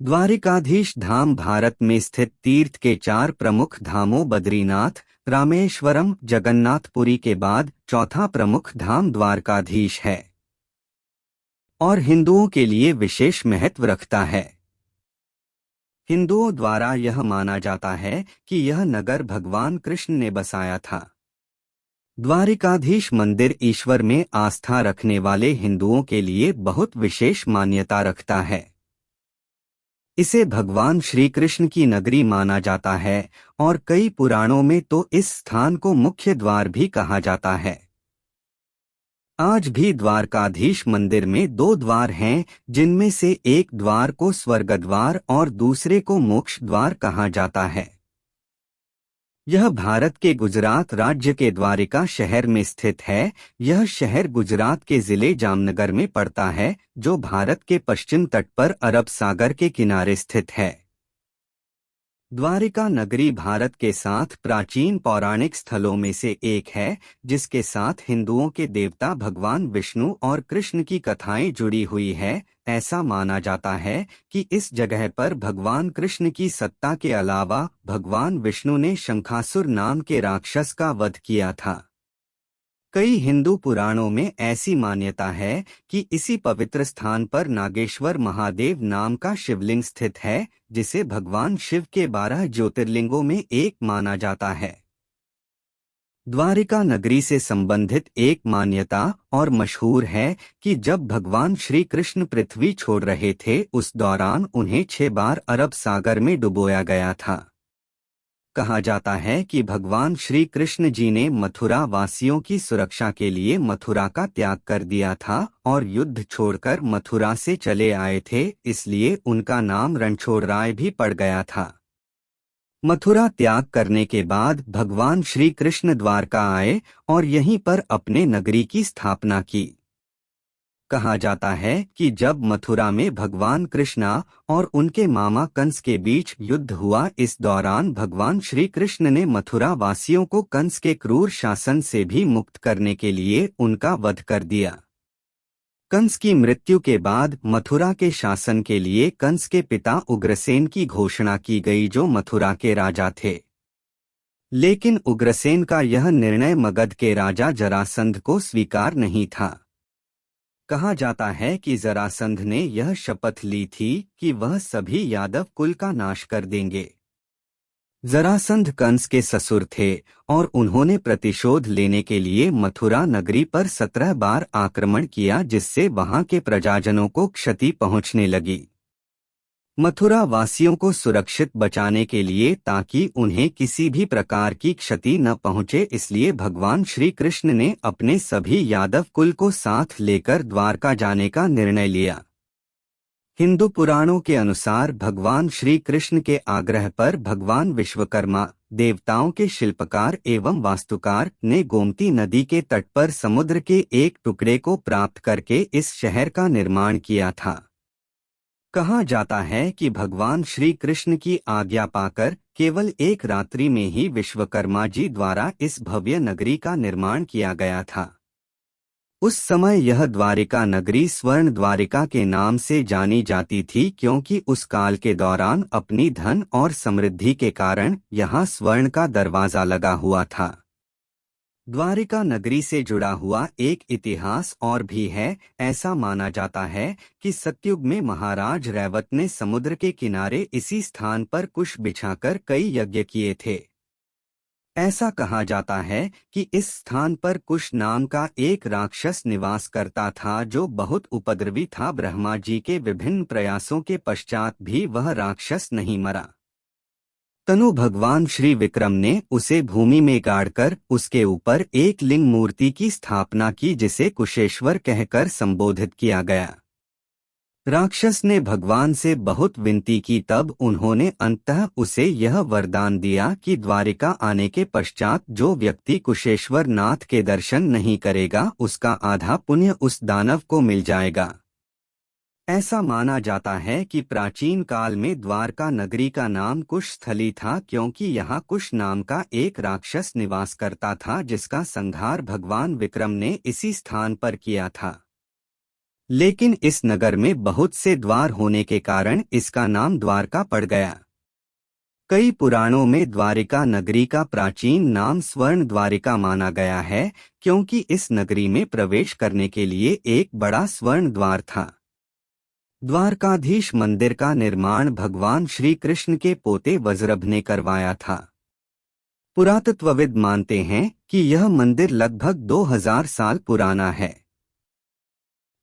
द्वारिकाधीश धाम भारत में स्थित तीर्थ के चार प्रमुख धामों बद्रीनाथ, रामेश्वरम, जगन्नाथपुरी के बाद चौथा प्रमुख धाम द्वारकाधीश है और हिंदुओं के लिए विशेष महत्व रखता है। हिंदुओं द्वारा यह माना जाता है कि यह नगर भगवान कृष्ण ने बसाया था। द्वारिकाधीश मंदिर ईश्वर में आस्था रखने वाले हिंदुओं के लिए बहुत विशेष मान्यता रखता है। इसे भगवान श्री कृष्ण की नगरी माना जाता है और कई पुराणों में तो इस स्थान को मुख्य द्वार भी कहा जाता है। आज भी द्वारकाधीश मंदिर में दो द्वार हैं, जिनमें से एक द्वार को स्वर्गद्वार और दूसरे को मोक्ष द्वार कहा जाता है। यह भारत के गुजरात राज्य के द्वारिका शहर में स्थित है। यह शहर गुजरात के जिले जामनगर में पड़ता है, जो भारत के पश्चिम तट पर अरब सागर के किनारे स्थित है। द्वारिका नगरी भारत के 7 प्राचीन पौराणिक स्थलों में से एक है, जिसके साथ हिंदुओं के देवता भगवान विष्णु और कृष्ण की कथाएं जुड़ी हुई है। ऐसा माना जाता है कि इस जगह पर भगवान कृष्ण की सत्ता के अलावा भगवान विष्णु ने शंखासुर नाम के राक्षस का वध किया था। कई हिंदू पुराणों में ऐसी मान्यता है कि इसी पवित्र स्थान पर नागेश्वर महादेव नाम का शिवलिंग स्थित है, जिसे भगवान शिव के 12 ज्योतिर्लिंगों में एक माना जाता है। द्वारिका नगरी से संबंधित एक मान्यता और मशहूर है कि जब भगवान श्री कृष्ण पृथ्वी छोड़ रहे थे, उस दौरान उन्हें 6 बार अरब सागर में डुबोया गया था। कहा जाता है कि भगवान श्री कृष्ण जी ने मथुरा वासियों की सुरक्षा के लिए मथुरा का त्याग कर दिया था और युद्ध छोड़कर मथुरा से चले आए थे, इसलिए उनका नाम रणछोड़राय भी पड़ गया था। मथुरा त्याग करने के बाद भगवान श्री कृष्ण द्वारका आए और यहीं पर अपने नगरी की स्थापना की। कहा जाता है कि जब मथुरा में भगवान कृष्णा और उनके मामा कंस के बीच युद्ध हुआ, इस दौरान भगवान श्री कृष्ण ने मथुरा वासियों को कंस के क्रूर शासन से भी मुक्त करने के लिए उनका वध कर दिया। कंस की मृत्यु के बाद मथुरा के शासन के लिए कंस के पिता उग्रसेन की घोषणा की गई, जो मथुरा के राजा थे। लेकिन उग्रसेन का यह निर्णय मगध के राजा जरासंध को स्वीकार नहीं था। कहा जाता है कि जरासंध ने यह शपथ ली थी कि वह सभी यादव कुल का नाश कर देंगे। जरासंध कंस के ससुर थे और उन्होंने प्रतिशोध लेने के लिए मथुरा नगरी पर 17 बार आक्रमण किया, जिससे वहां के प्रजाजनों को क्षति पहुंचने लगी। मथुरा वासियों को सुरक्षित बचाने के लिए, ताकि उन्हें किसी भी प्रकार की क्षति न पहुंचे, इसलिए भगवान श्री कृष्ण ने अपने सभी यादव कुल को साथ लेकर द्वारका जाने का निर्णय लिया। हिंदू पुराणों के अनुसार भगवान श्री कृष्ण के आग्रह पर भगवान विश्वकर्मा, देवताओं के शिल्पकार एवं वास्तुकार, ने गोमती नदी के तट पर समुद्र के एक टुकड़े को प्राप्त करके इस शहर का निर्माण किया था। कहा जाता है कि भगवान श्री कृष्ण की आज्ञा पाकर केवल एक रात्रि में ही विश्वकर्मा जी द्वारा इस भव्य नगरी का निर्माण किया गया था। उस समय यह द्वारिका नगरी स्वर्ण द्वारिका के नाम से जानी जाती थी, क्योंकि उस काल के दौरान अपनी धन और समृद्धि के कारण यहाँ स्वर्ण का दरवाजा लगा हुआ था। द्वारिका नगरी से जुड़ा हुआ एक इतिहास और भी है। ऐसा माना जाता है कि सतयुग में महाराज रैवत ने समुद्र के किनारे इसी स्थान पर कुश बिछाकर कई यज्ञ किए थे। ऐसा कहा जाता है कि इस स्थान पर कुश नाम का एक राक्षस निवास करता था, जो बहुत उपद्रवी था। ब्रह्मा जी के विभिन्न प्रयासों के पश्चात भी वह राक्षस नहीं मरा। तनु भगवान श्री विक्रम ने उसे भूमि में गाड़कर उसके ऊपर एक लिंग मूर्ति की स्थापना की, जिसे कुशेश्वर कहकर संबोधित किया गया। राक्षस ने भगवान से बहुत विनती की, तब उन्होंने अंततः उसे यह वरदान दिया कि द्वारिका आने के पश्चात जो व्यक्ति कुशेश्वर नाथ के दर्शन नहीं करेगा, उसका आधा पुण्य उस दानव को मिल जाएगा। ऐसा माना जाता है कि प्राचीन काल में द्वारका नगरी का नाम कुश स्थली था, क्योंकि यहाँ कुश नाम का एक राक्षस निवास करता था, जिसका संहार भगवान विक्रम ने इसी स्थान पर किया था। लेकिन इस नगर में बहुत से द्वार होने के कारण इसका नाम द्वारका पड़ गया। कई पुराणों में द्वारिका नगरी का प्राचीन नाम स्वर्ण द्वारिका माना गया है, क्योंकि इस नगरी में प्रवेश करने के लिए एक बड़ा स्वर्ण द्वार था। द्वारकाधीश मंदिर का निर्माण भगवान श्री कृष्ण के पोते वज्रभ ने करवाया था। पुरातत्वविद मानते हैं कि यह मंदिर लगभग 2000 साल पुराना है।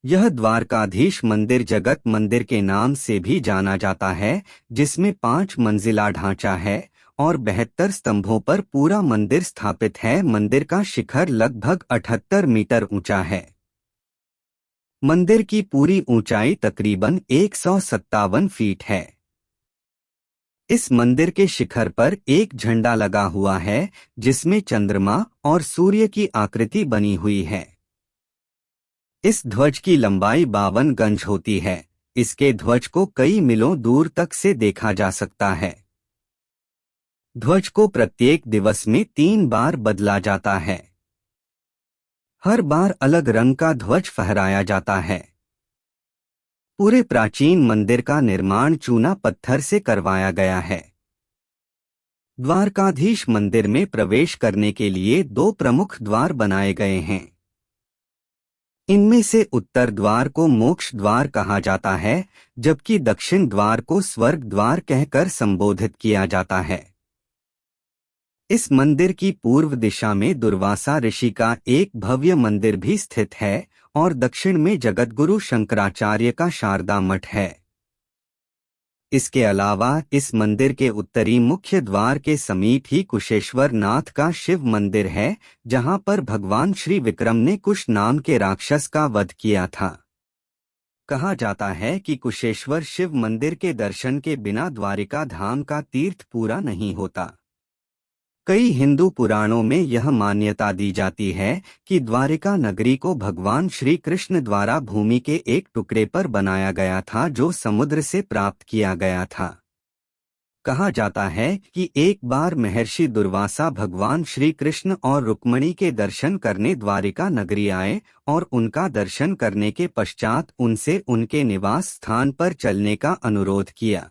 यह द्वारकाधीश मंदिर जगत मंदिर के नाम से भी जाना जाता है, जिसमें 5 मंजिला ढांचा है और 72 स्तंभों पर पूरा मंदिर स्थापित है। मंदिर का शिखर लगभग 78 मीटर ऊंचा है। मंदिर की पूरी ऊंचाई तकरीबन 157 फीट है। इस मंदिर के शिखर पर एक झंडा लगा हुआ है, जिसमें चंद्रमा और सूर्य की आकृति बनी हुई है। इस ध्वज की लंबाई 52 गज होती है। इसके ध्वज को कई मीलों दूर तक से देखा जा सकता है। ध्वज को प्रत्येक दिवस में 3 बार बदला जाता है। हर बार अलग रंग का ध्वज फहराया जाता है। पूरे प्राचीन मंदिर का निर्माण चूना पत्थर से करवाया गया है। द्वारकाधीश मंदिर में प्रवेश करने के लिए 2 प्रमुख द्वार बनाए गए हैं। इनमें से उत्तर द्वार को मोक्ष द्वार कहा जाता है, जबकि दक्षिण द्वार को स्वर्ग द्वार कहकर संबोधित किया जाता है। इस मंदिर की पूर्व दिशा में दुर्वासा ऋषि का एक भव्य मंदिर भी स्थित है और दक्षिण में जगतगुरु शंकराचार्य का शारदा मठ है। इसके अलावा इस मंदिर के उत्तरी मुख्य द्वार के समीप ही कुशेश्वर नाथ का शिव मंदिर है, जहां पर भगवान श्री विक्रम ने कुश नाम के राक्षस का वध किया था। कहा जाता है कि कुशेश्वर शिव मंदिर के दर्शन के बिना द्वारिका धाम का तीर्थ पूरा नहीं होता। कई हिंदू पुराणों में यह मान्यता दी जाती है कि द्वारिका नगरी को भगवान श्री कृष्ण द्वारा भूमि के एक टुकड़े पर बनाया गया था, जो समुद्र से प्राप्त किया गया था। कहा जाता है कि एक बार महर्षि दुर्वासा भगवान श्री कृष्ण और रुक्मिणी के दर्शन करने द्वारिका नगरी आए और उनका दर्शन करने के पश्चात उनसे उनके निवास स्थान पर चलने का अनुरोध किया।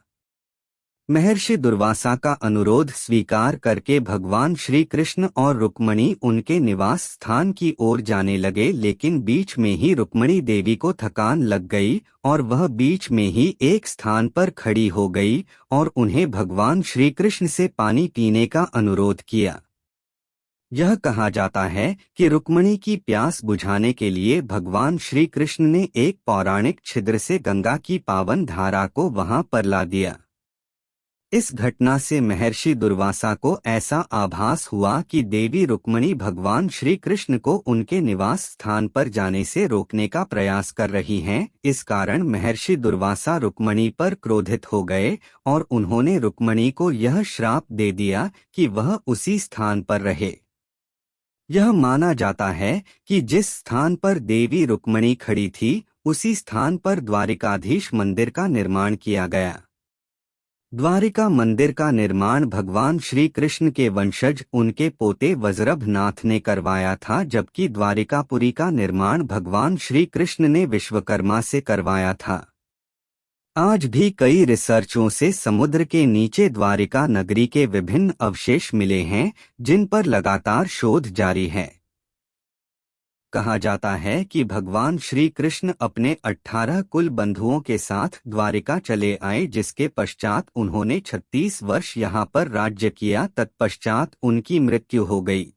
महर्षि दुर्वासा का अनुरोध स्वीकार करके भगवान श्री कृष्ण और रुक्मिणी उनके निवास स्थान की ओर जाने लगे, लेकिन बीच में ही रुक्मिणी देवी को थकान लग गई और वह बीच में ही एक स्थान पर खड़ी हो गई और उन्हें भगवान श्री कृष्ण से पानी पीने का अनुरोध किया। यह कहा जाता है कि रुक्मिणी की प्यास बुझाने के लिए भगवान श्री कृष्ण ने एक पौराणिक छिद्र से गंगा की पावन धारा को वहां पर ला दिया। इस घटना से महर्षि दुर्वासा को ऐसा आभास हुआ कि देवी रुक्मिणी भगवान श्री कृष्ण को उनके निवास स्थान पर जाने से रोकने का प्रयास कर रही हैं। इस कारण महर्षि दुर्वासा रुक्मिणी पर क्रोधित हो गए और उन्होंने रुक्मिणी को यह श्राप दे दिया कि वह उसी स्थान पर रहे। यह माना जाता है कि जिस स्थान पर देवी रुक्मिणी खड़ी थी, उसी स्थान पर द्वारिकाधीश मंदिर का निर्माण किया गया। द्वारिका मंदिर का निर्माण भगवान श्री कृष्ण के वंशज उनके पोते वज्रभ नाथ ने करवाया था, जबकि द्वारिकापुरी का निर्माण भगवान श्री कृष्ण ने विश्वकर्मा से करवाया था। आज भी कई रिसर्चों से समुद्र के नीचे द्वारिका नगरी के विभिन्न अवशेष मिले हैं, जिन पर लगातार शोध जारी है। कहा जाता है कि भगवान श्री कृष्ण अपने 18 कुल बंधुओं के साथ द्वारिका चले आए, जिसके पश्चात उन्होंने 36 वर्ष यहाँ पर राज्य किया। तत्पश्चात उनकी मृत्यु हो गई।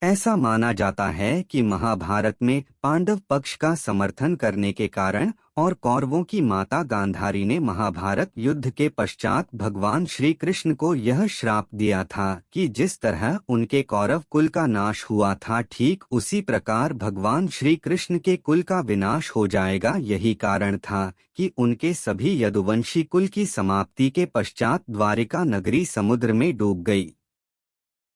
ऐसा माना जाता है कि महाभारत में पांडव पक्ष का समर्थन करने के कारण और कौरवों की माता गांधारी ने महाभारत युद्ध के पश्चात भगवान श्री कृष्ण को यह श्राप दिया था कि जिस तरह उनके कौरव कुल का नाश हुआ था, ठीक उसी प्रकार भगवान श्री कृष्ण के कुल का विनाश हो जाएगा। यही कारण था कि उनके सभी यदुवंशी कुल की समाप्ति के पश्चात द्वारिका नगरी समुद्र में डूब गई।